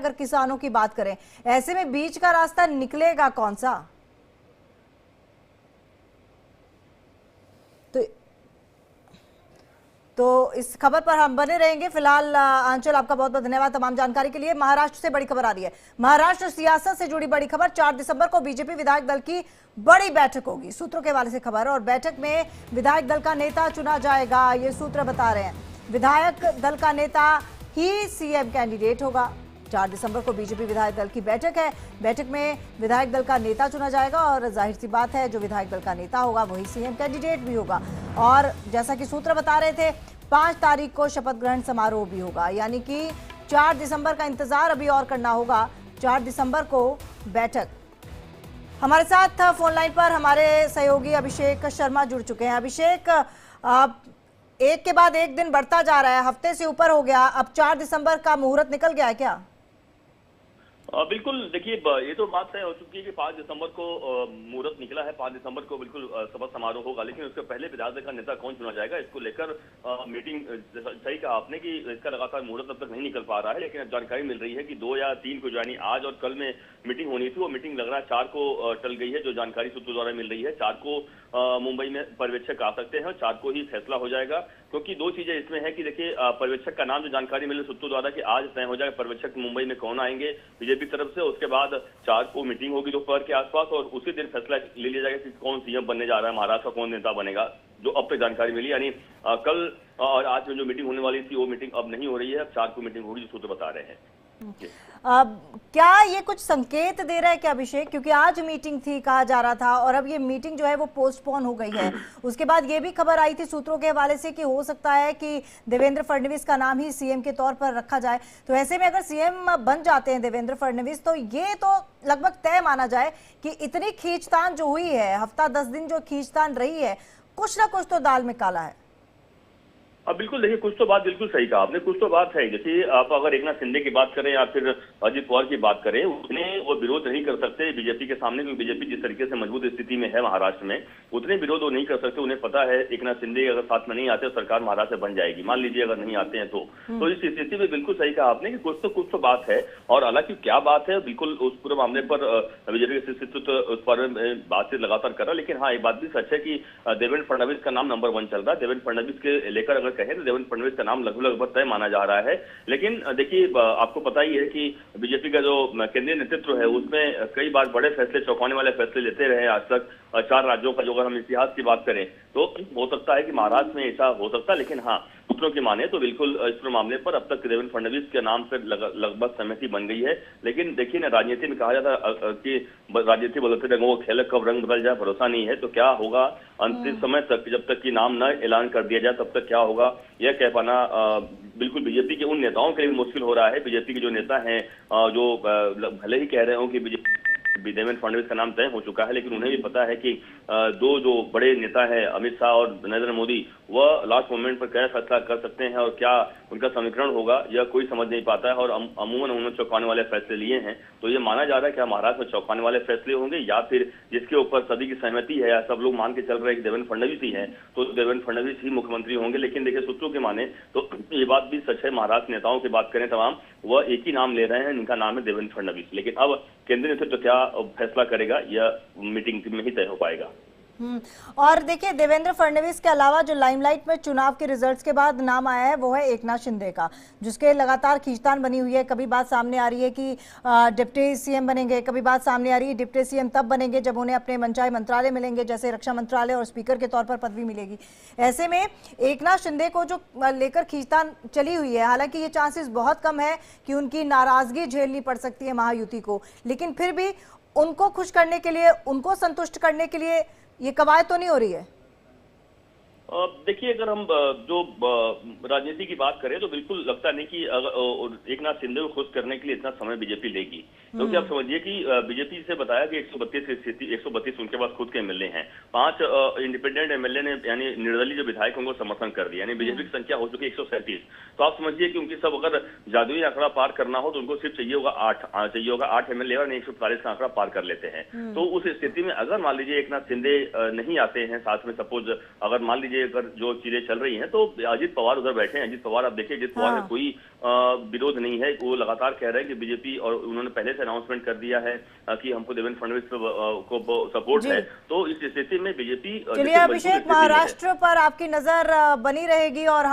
अगर किसानों की बात करें, ऐसे में बीच का रास्ता निकलेगा कौन सा? तो इस खबर पर हम बने रहेंगे। फिलहाल आंचल, आपका बहुत बहुत धन्यवाद तमाम जानकारी के लिए। महाराष्ट्र से बड़ी खबर आ रही है, महाराष्ट्र सियासत से जुड़ी बड़ी खबर। 4 दिसंबर को बीजेपी विधायक दल की बड़ी बैठक होगी, सूत्रों के हवाले से खबर। और बैठक में विधायक दल का नेता चुना जाएगा, ये सूत्र बता रहे हैं। विधायक दल का नेता ही सीएम कैंडिडेट होगा। 4 दिसंबर को बीजेपी विधायक दल की बैठक है। बैठक में विधायक दल का नेता चुना जाएगा और जाहिर सी बात है, जो विधायक दल का नेता होगा वही सीएम कैंडिडेट भी होगा। और जैसा कि सूत्र बता रहे थे, 5 तारीख को शपथ ग्रहण समारोह भी होगा, यानी कि 4 दिसंबर का इंतजार अभी और करना होगा। 4 दिसंबर को बैठक। हमारे साथ फोन लाइन पर हमारे सहयोगी अभिषेक शर्मा जुड़ चुके हैं। अभिषेक, एक के बाद एक दिन बढ़ता जा रहा है, हफ्ते से ऊपर हो गया, अब 4 दिसंबर का मुहूर्त निकल गया है क्या? बिल्कुल, देखिए ये तो बात तय हो चुकी है कि 5 दिसंबर को मुहूर्त निकला है। 5 दिसंबर को बिल्कुल शपथ समारोह होगा, लेकिन उसके पहले विधायक दल का नेता कौन चुना जाएगा, इसको लेकर मीटिंग, सही कहा आपने कि इसका लगातार मुहूर्त अब तक नहीं निकल पा रहा है। लेकिन अब जानकारी मिल रही है कि 2 या 3 को, यानी आज और कल में मीटिंग होनी थी, वो मीटिंग लग रहा है 4 को टल गई है। जो जानकारी सूत्रों द्वारा मिल रही है, 4 को मुंबई में पर्यवेक्षक आ सकते हैं और 4 को ही फैसला हो जाएगा। क्योंकि 2 चीजें इसमें है कि देखिए, पर्यवेक्षक का नाम जो जानकारी मिली सूत्रों द्वारा कि आज तय हो जाएगा पर्यवेक्षक मुंबई में कौन आएंगे बीजेपी तरफ से। उसके बाद 4 को मीटिंग होगी दोपहर के आसपास और उसी दिन फैसला ले लिया जाएगा कि कौन सीएम बनने जा रहा है, महाराष्ट्र का कौन नेता बनेगा, जो अब तक जानकारी मिली। यानी कल और आज में जो मीटिंग होने वाली थी वो मीटिंग अब नहीं हो रही है, अब 4 को मीटिंग होगी, जो सूत्र बता रहे हैं। क्या ये कुछ संकेत दे रहा है क्या अभिषेक? क्योंकि आज मीटिंग थी कहा जा रहा था और अब ये मीटिंग जो है वो पोस्टपोन हो गई है। उसके बाद ये भी खबर आई थी सूत्रों के हवाले से कि हो सकता है कि देवेंद्र फडणवीस का नाम ही सीएम के तौर पर रखा जाए। तो ऐसे में अगर सीएम बन जाते हैं देवेंद्र फडणवीस, तो ये तो लगभग तय माना जाए कि इतनी खींचतान जो हुई है, हफ्ता 10 दिन जो खींचतान रही है, कुछ ना कुछ तो दाल में काला है। अब बिल्कुल देखिए, कुछ तो बात बिल्कुल सही कहा आपने, कुछ तो बात है। जैसे आप अगर एकनाथ शिंदे की बात करें या फिर अजित पवार की बात करें, उतने वो विरोध नहीं कर सकते बीजेपी के सामने, क्योंकि बीजेपी जिस तरीके से मजबूत स्थिति में है महाराष्ट्र में, उतने विरोध वो नहीं कर सकते। उन्हें पता है एकनाथ शिंदे अगर साथ में नहीं आते तो सरकार महाराष्ट्र बन जाएगी, मान लीजिए अगर नहीं आते हैं तो इस स्थिति में बिल्कुल सही कहा आपने कि कुछ तो बात है। और हालांकि क्या बात है, बिल्कुल उस पूरे मामले पर बीजेपी के नेतृत्व उस पर बातचीत लगातार कर रहा है। लेकिन हाँ, एक बात भी सच है कि देवेंद्र फडणवीस का नाम नंबर 1 चल रहा है। देवेंद्र फडणवीस के लेकर अगर कहें तो देवेंद्र फडणवीस का नाम लगभग तय माना जा रहा है। लेकिन देखिए, आपको पता ही है कि बीजेपी का जो केंद्रीय नेतृत्व है उसमें कई बार बड़े फैसले, चौंकाने वाले फैसले लेते रहे आज तक। 4 राज्यों का जो अगर हम इतिहास की बात करें तो हो सकता है कि महाराष्ट्र में ऐसा हो सकता है। लेकिन हाँ, सूत्रों की माने तो बिल्कुल इस मामले पर अब तक देवेंद्र फडणवीस के नाम से लगभग सहमति बन गई है। लेकिन देखिए ना, राजनीति में कहा जाता है कि राजनीति बदलते रंगों को खेल, कब रंग बदल जाए भरोसा नहीं है। तो क्या होगा अंतिम समय तक, जब तक कि नाम न ऐलान कर दिया जाए तब तक क्या होगा यह कह पाना बिल्कुल बीजेपी के उन नेताओं के लिए भी मुश्किल हो रहा है। बीजेपी के जो नेता हैं, जो भले ही कह रहे हो कि देवेंद्र फडणवीस का नाम तय हो चुका है, लेकिन उन्हें भी पता है कि 2 जो बड़े नेता हैं अमित शाह और नरेंद्र मोदी, वह लास्ट मोमेंट पर क्या फैसला कर सकते हैं और क्या उनका समीकरण होगा, यह कोई समझ नहीं पाता है। और अमूमन उन्होंने चौंकाने वाले फैसले लिए हैं। तो ये माना जा रहा है कि महाराष्ट्र में चौंकाने वाले फैसले होंगे, या फिर जिसके ऊपर सभी की सहमति है या सब लोग मान के चल रहे हैं कि देवेंद्र फडणवीस ही है, तो देवेंद्र फडणवीस ही मुख्यमंत्री होंगे। लेकिन देखिए, सूत्रों के माने तो ये बात भी सच है, महाराष्ट्र नेताओं की बात करें तमाम, वह एक ही नाम ले रहे हैं, जिनका नाम है देवेंद्र फडणवीस। लेकिन अब केंद्रीय नेतृत्व क्या फैसला करेगा, यह मीटिंग में ही तय हो पाएगा। और देखिए, देवेंद्र फडणवीस के अलावा जो लाइमलाइट में चुनाव के रिजल्ट्स के बाद नाम आया है वो है एकनाथ शिंदे का, जिसके लगातार खींचतान बनी हुई है। कभी बात सामने आ रही है कि डिप्टी सीएम बनेंगे, कभी बात सामने आ रही है डिप्टी सीएम तब बनेंगे जब उन्हें अपने मनचाहे मंत्रालय मिलेंगे, जैसे रक्षा मंत्रालय और स्पीकर के तौर पर पदवी मिलेगी। ऐसे में एकनाथ शिंदे को जो लेकर खींचतान चली हुई है, हालांकि ये चांसेस बहुत कम है कि उनकी नाराजगी झेलनी पड़ सकती है महायुति को, लेकिन फिर भी उनको खुश करने के लिए, उनको संतुष्ट करने के लिए ये कवायद तो नहीं हो रही है? देखिए, अगर हम जो राजनीति की बात करें तो बिल्कुल लगता नहीं कि एकनाथ शिंदे को खुश करने के लिए इतना समय बीजेपी लेगी। क्योंकि आप समझिए कि बीजेपी से बताया कि 132 की स्थिति, 132 उनके पास खुद के एमएलए हैं, 5 इंडिपेंडेंट एमएलए ने यानी निर्दलीय जो विधायक होंगे समर्थन कर दिया, यानी बीजेपी की संख्या हो चुकी है 137। तो आप समझिए कि उनकी सब अगर जादुई आंकड़ा पार करना हो तो उनको सिर्फ चाहिए होगा 8 एमएलए और 145 का आंकड़ा पार कर लेते हैं। तो उस स्थिति में अगर मान लीजिए एकनाथ शिंदे नहीं आते हैं साथ में, सपोज अगर मान लीजिए लीजिए अगर जो चीजें चल रही हैं, तो अजित पवार उधर बैठे हैं। अजित पवार आप देखिए, अजित पवार का कोई विरोध नहीं है, वो लगातार कह रहे हैं कि बीजेपी, और उन्होंने पहले से अनाउंसमेंट कर दिया है कि हमको देवेंद्र फडणवीस को सपोर्ट है। तो इस स्थिति में बीजेपी चलिए अभिषेक, महाराष्ट्र पर आपकी नजर बनी रहेगी और